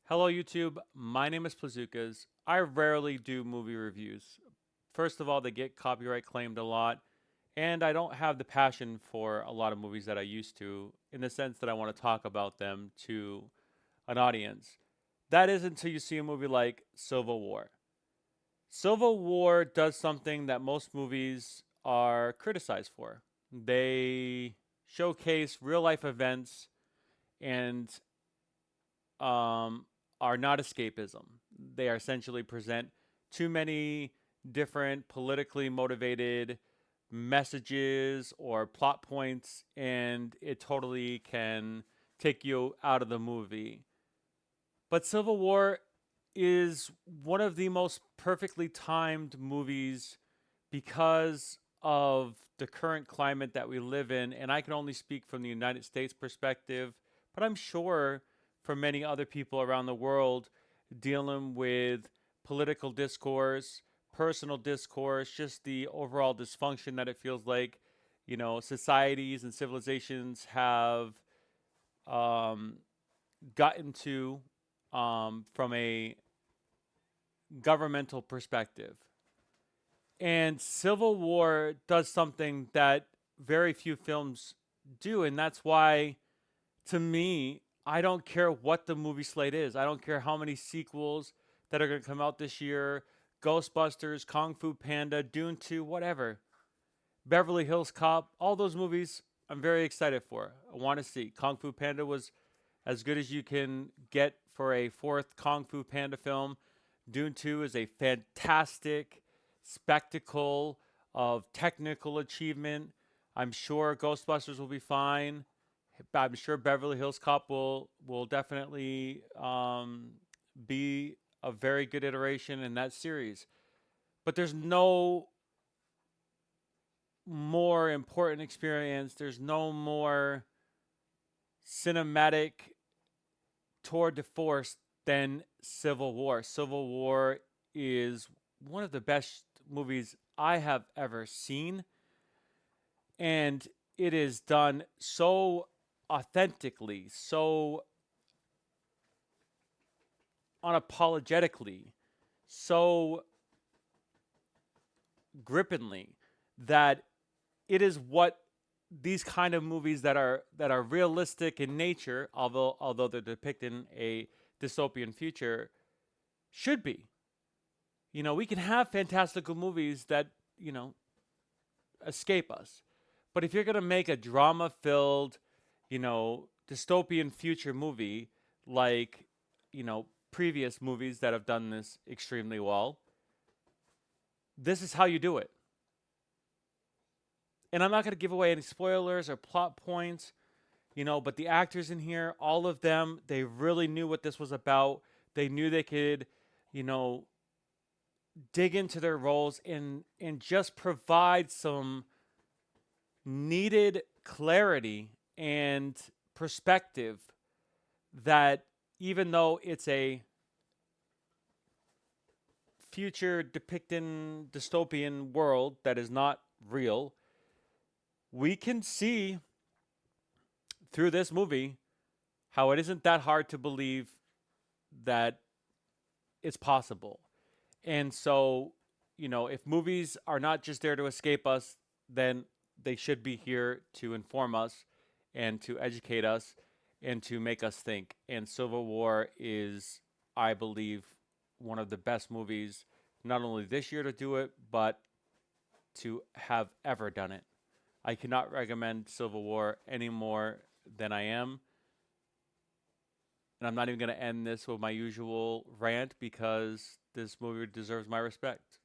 Hello, YouTube. My name is Plazukas. I rarely do movie reviews. First of all, they get copyright claimed a lot, and I don't have the passion for a lot of movies that I used to, in the sense that I want to talk about them to an audience. That is until you see a movie like Civil War. Civil War does something that most movies are criticized for. They showcase real life events and um, are not escapism. They are essentially present too many different politically motivated messages or plot points, and it totally can take you out of the movie. But Civil War is one of the most perfectly timed movies because of the current climate that we live in. And I can only speak from the United States perspective, but I'm sure for many other people around the world dealing with political discourse, personal discourse, just the overall dysfunction that it feels like, societies and civilizations have um, gotten to from a governmental perspective. And Civil War does something that very few films do. And that's why, to me, I don't care what the movie slate is. I don't care how many sequels that are going to come out this year: Ghostbusters, Kung Fu Panda, Dune 2, whatever. Beverly Hills Cop, all those movies I'm very excited for. I want to see. Kung Fu Panda was as good as you can get for a fourth Kung Fu Panda film. Dune 2 is a fantastic spectacle of technical achievement. I'm sure Ghostbusters will be fine. I'm sure Beverly Hills Cop will definitely be a very good iteration in that series. But there's no more important experience. There's no more cinematic tour de force than Civil War. Civil War is one of the best movies I have ever seen, and it is done so authentically, so unapologetically, so grippingly that it is what these kind of movies that are realistic in nature, although they're depicting a dystopian future, should be. We can have fantastical movies that escape us, but if you're gonna make a drama-filled, dystopian future movie like previous movies that have done this extremely well, this is how you do it. And I'm not gonna give away any spoilers or plot points, but the actors in here, all of them, they really knew what this was about. They knew they could, you know, dig into their roles and just provide some needed clarity and perspective that even though it's a future depicting dystopian world that is not real, we can see through this movie how it isn't that hard to believe that it's possible. And so, if movies are not just there to escape us, then they should be here to inform us and to educate us and to make us think. And Civil War is, I believe, one of the best movies, not only this year to do it, but to have ever done it. I cannot recommend Civil War any more than I am. And I'm not even going to end this with my usual rant because this movie deserves my respect.